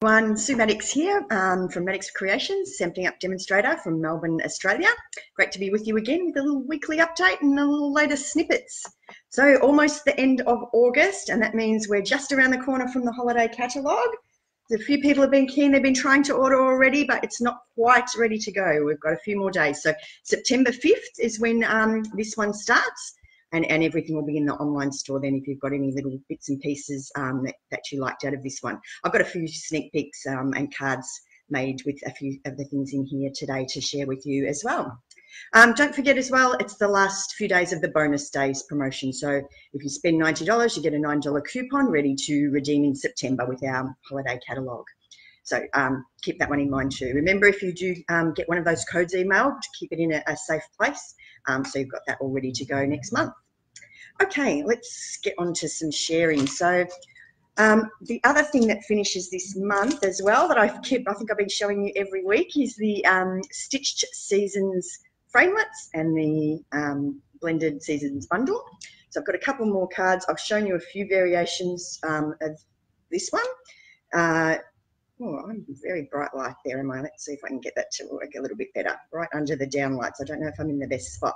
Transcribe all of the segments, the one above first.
Sue Maddox here from Maddox Creations, sampling up demonstrator from Melbourne, Australia. Great to be with you again with a little weekly update and a little latest snippets. So almost the end of August, and that means we're just around the corner from the holiday catalogue. A few people have been keen, they've been trying to order already, but it's not quite ready to go. We've got a few more days. So September 5th is when this one starts. And everything will be in the online store then if you've got any little bits and pieces that you liked out of this one. I've got a few sneak peeks and cards made with a few of the things in here today to share with you as well. Don't forget as well, it's the last few days of the bonus days promotion. So if you spend $90, you get a $9 coupon ready to redeem in September with our holiday catalogue. So keep that one in mind too. Remember, if you do get one of those codes emailed, to keep it in a safe place. So you've got that all ready to go next month. Okay, let's get on to some sharing. So the other thing that finishes this month as well that I think I've been showing you every week is the Stitched Seasons framelits and the Blended Seasons bundle. So I've got a couple more cards. I've shown you a few variations of this one. Oh, I'm very bright light there, am I? Let's see if I can get that to work a little bit better, right under the downlights. I don't know if I'm in the best spot.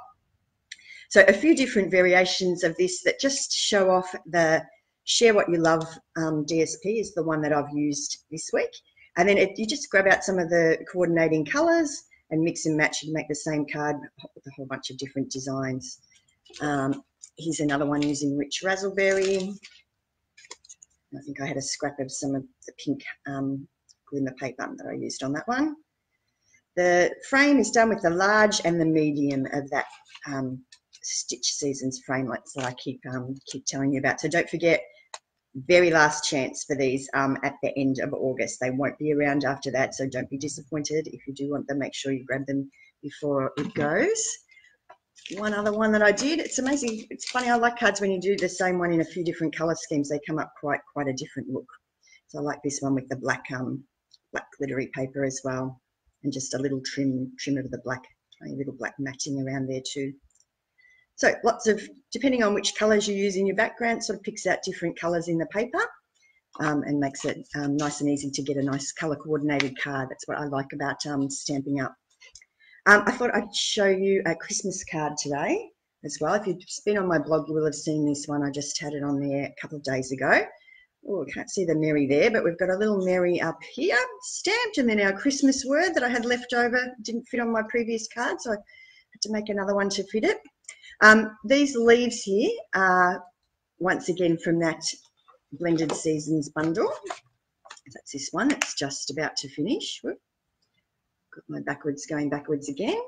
So a few different variations of this that just show off the Share What You Love DSP is the one that I've used this week. And then you just grab out some of the coordinating colours and mix and match and make the same card with a whole bunch of different designs. Here's another one using Rich Razzleberry. I think I had a scrap of some of the pink glimmer paper that I used on that one. The frame is done with the large and the medium of that Stitch Seasons framelits that I keep telling you about. So don't forget, very last chance for these at the end of August. They won't be around after that, so don't be disappointed. If you do want them, make sure you grab them before it goes. One other one that I did, it's amazing, it's funny, I like cards when you do the same one in a few different colour schemes, they come up quite a different look. So I like this one with the black glittery paper as well, and just a little trim of the black, tiny little black matting around there too. So lots of, depending on which colours you use in your background, sort of picks out different colours in the paper and makes it nice and easy to get a nice colour coordinated card. That's what I like about Stampin' Up. I thought I'd show you a Christmas card today as well. If you've been on my blog, you will have seen this one. I just had it on there a couple of days ago. Oh, I can't see the Mary there, but we've got a little Mary up here stamped, and then our Christmas word that I had left over didn't fit on my previous card, so I had to make another one to fit it. These leaves here are once again from that Blended Seasons bundle. That's this one. It's just about to finish. Whoop. Got my going backwards again.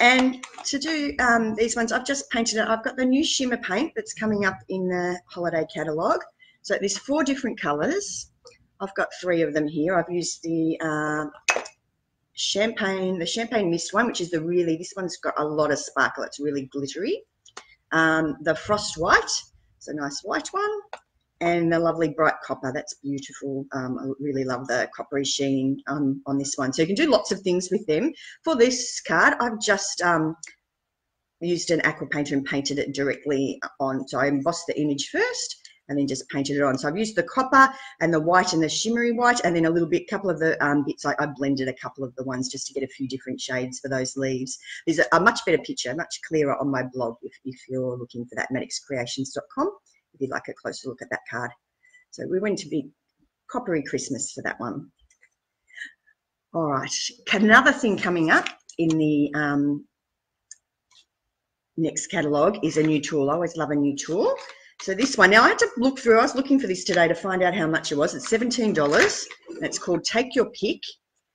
And to do these ones, I've just painted it. I've got the new Shimmer paint that's coming up in the holiday catalogue. So there's 4 different colours. I've got 3 of them here. I've used the champagne mist one, which is this one's got a lot of sparkle. It's really glittery. The frost white, it's a nice white one. And the lovely bright copper, that's beautiful. I really love the coppery sheen on this one. So you can do lots of things with them. For this card, I've just used an aqua painter and painted it directly on. So I embossed the image first and then just painted it on. So I've used the copper and the white and the shimmery white, and then a little bit, couple of the bits, I blended a couple of the ones just to get a few different shades for those leaves. There's a much better picture, much clearer on my blog if you're looking for that, maddoxcreations.com. If you'd like a closer look at that card. So we went to be coppery Christmas for that one. All right, another thing coming up in the next catalogue is a new tool. I always love a new tool. So this one, now I had to look through, I was looking for this today to find out how much it was. It's $17 and it's called Take Your Pick.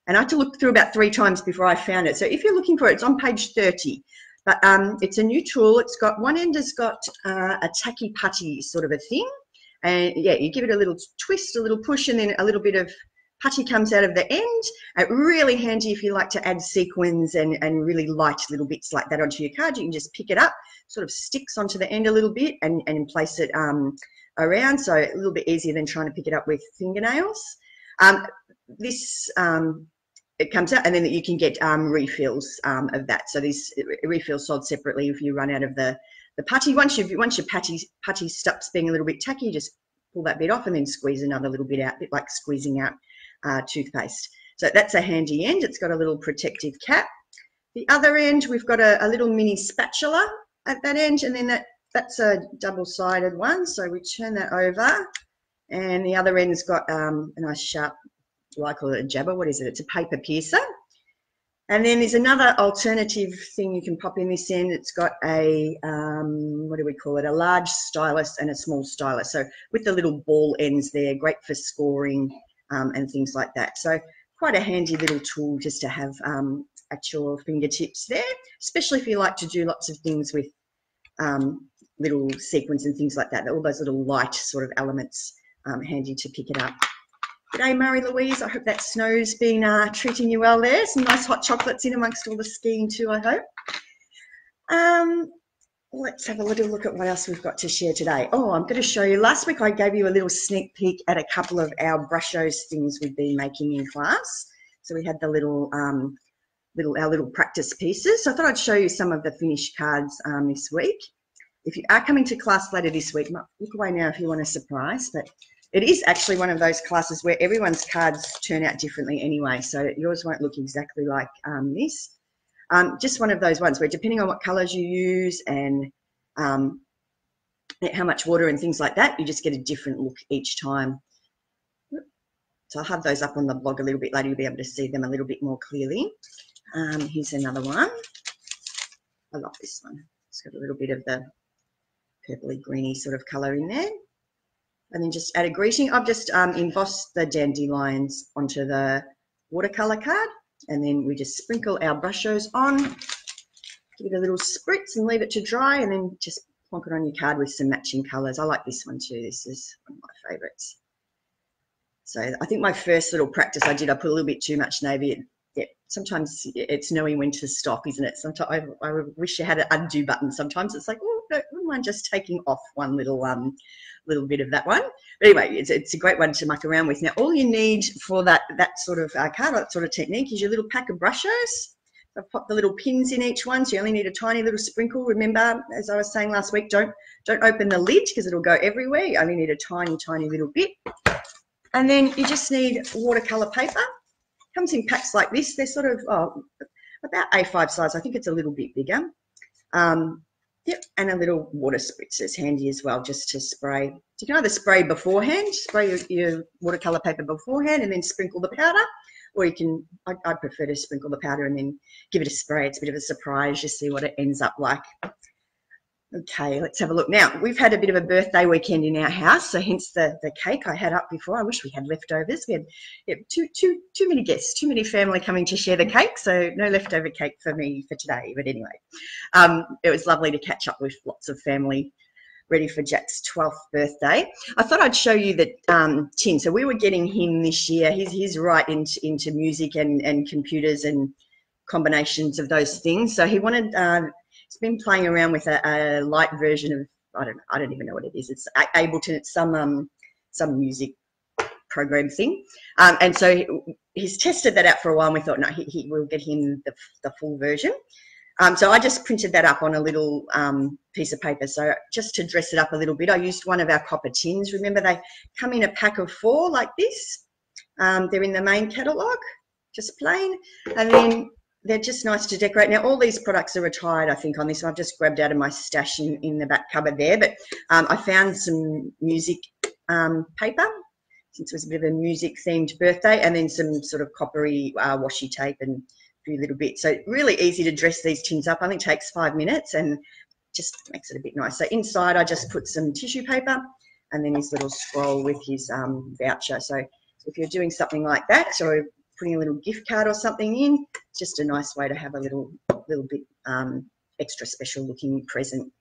And I had to look through about 3 times before I found it. So if you're looking for it, it's on page 30. But it's a new tool. It's got, one end has got a tacky putty sort of a thing. And yeah, you give it a little twist, a little push, and then a little bit of putty comes out of the end. Really handy if you like to add sequins and really light little bits like that onto your card. You can just pick it up, sort of sticks onto the end a little bit and place it around. So a little bit easier than trying to pick it up with fingernails. It comes out, and then you can get refills of that. So these refills sold separately if you run out of the putty. Once your putty stops being a little bit tacky, you just pull that bit off and then squeeze another little bit out, a bit like squeezing out toothpaste. So that's a handy end. It's got a little protective cap. The other end, we've got a little mini spatula at that end, and then that's a double-sided one. So we turn that over, and the other end's got a nice sharp, well, I call it a jabber. What is it? It's a paper piercer. And then there's another alternative thing you can pop in this end. It's got a, what do we call it? A large stylus and a small stylus. So with the little ball ends there, great for scoring and things like that. So quite a handy little tool just to have at your fingertips there, especially if you like to do lots of things with little sequins and things like that. All those little light sort of elements, handy to pick it up. G'day, Marie-Louise. I hope that snow's been treating you well there. Some nice hot chocolates in amongst all the skiing too, I hope. Let's have a little look at what else we've got to share today. Oh, I'm going to show you. Last week I gave you a little sneak peek at a couple of our Brushos things we've been making in class. So we had the our little practice pieces. So I thought I'd show you some of the finished cards this week. If you are coming to class later this week, look away now if you want a surprise, but it is actually one of those classes where everyone's cards turn out differently anyway, so yours won't look exactly like this. Just one of those ones where depending on what colours you use and how much water and things like that, you just get a different look each time. So I'll have those up on the blog a little bit later. You'll be able to see them a little bit more clearly. Here's another one. I love this one. It's got a little bit of the purpley greeny sort of colour in there. And then just add a greeting. I've just embossed the dandelions onto the watercolour card, and then we just sprinkle our Brushos on, give it a little spritz and leave it to dry, and then just plonk it on your card with some matching colours. I like this one too. This is one of my favourites. So I think my first little practice I did, I put a little bit too much navy. Sometimes it's knowing when to stop, isn't it? Sometimes I wish you had an undo button. Sometimes it's like, oh, no, wouldn't mind just taking off one little bit of that one. But anyway, it's a great one to muck around with. Now, all you need for that sort of card, that sort of technique, is your little pack of Brushos. I've popped the little pins in each one, so you only need a tiny little sprinkle. Remember, as I was saying last week, don't open the lid because it'll go everywhere. You only need a tiny, tiny little bit. And then you just need watercolour paper. Comes in packs like this. They're sort of about A5 size. I think it's a little bit bigger. Yep, and a little water spritzer is handy as well, just to spray. So you can either spray beforehand, spray your watercolour paper beforehand and then sprinkle the powder, or you can, I prefer to sprinkle the powder and then give it a spray. It's a bit of a surprise. You see what it ends up like. Okay, let's have a look. Now, we've had a bit of a birthday weekend in our house, so hence the cake I had up before. I wish we had leftovers. We had too many guests, too many family coming to share the cake, so no leftover cake for me for today. But anyway, it was lovely to catch up with lots of family ready for Jack's 12th birthday. I thought I'd show you the tin. So we were getting him this year. He's right into music and computers and combinations of those things. So he wanted... He's been playing around with a light version of, I don't even know what it is. It's Ableton. It's some music program thing. And so he's tested that out for a while, and we thought, no, he will get him the full version. So I just printed that up on a little piece of paper. So just to dress it up a little bit, I used one of our copper tins. Remember, they come in a pack of 4 like this. They're in the main catalogue, just plain. And then they're just nice to decorate. Now, all these products are retired, I think, on this one. I've just grabbed out of my stash in the back cupboard there. But I found some music paper, since it was a bit of a music-themed birthday, and then some sort of coppery washi tape and a few little bits. So really easy to dress these tins up. Only takes 5 minutes and just makes it a bit nice. So inside, I just put some tissue paper and then his little scroll with his voucher. So if you're doing something like that, or putting a little gift card or something in, it's just a nice way to have a little bit extra special looking present.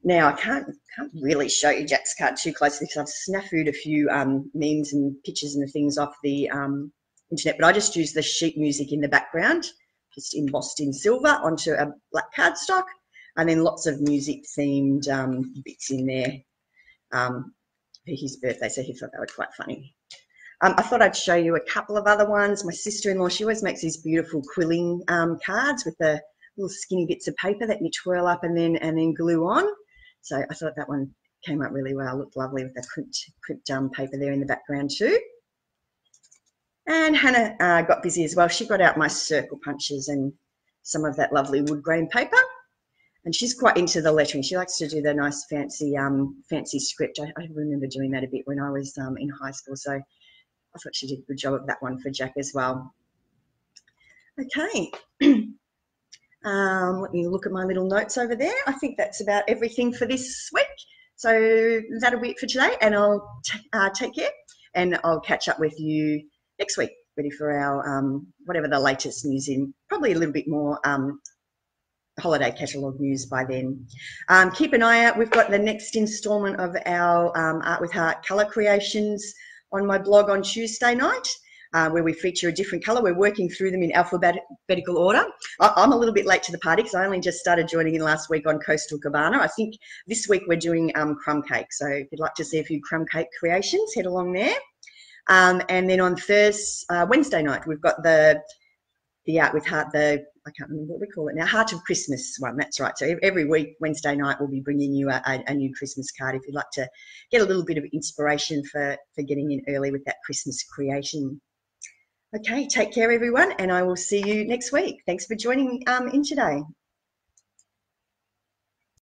Now, I can't really show you Jack's card too closely because I've snafu'd a few memes and pictures and things off the internet, but I just use the sheet music in the background, just embossed in silver onto a black cardstock, and then lots of music themed bits in there for his birthday, so he thought that was quite funny. I thought I'd show you a couple of other ones. My sister-in-law, she always makes these beautiful quilling cards with the little skinny bits of paper that you twirl up and then glue on. So I thought that one came up really well. Looked lovely with the crimped paper there in the background too. And Hannah got busy as well. She got out my circle punches and some of that lovely wood grain paper. And she's quite into the lettering. She likes to do the nice fancy script. I remember doing that a bit when I was in high school. So I thought she did a good job of that one for Jack as well. Okay. Let me look at my little notes over there. I think that's about everything for this week. So that'll be it for today, and I'll take care, and I'll catch up with you next week, ready for our whatever the latest news in, probably a little bit more holiday catalogue news by then. Keep an eye out. We've got the next instalment of our Art with Heart colour creations on my blog on Tuesday night, where we feature a different colour. We're working through them in alphabetical order. I'm a little bit late to the party because I only just started joining in last week on Coastal Cabana. I think this week we're doing crumb cake. So if you'd like to see a few crumb cake creations, head along there. And then on Wednesday night, we've got the Art with Heart, I can't remember what we call it now, Heart of Christmas one. That's right. So every week, Wednesday night, we'll be bringing you a new Christmas card if you'd like to get a little bit of inspiration for getting in early with that Christmas creation. Okay, take care, everyone, and I will see you next week. Thanks for joining in today.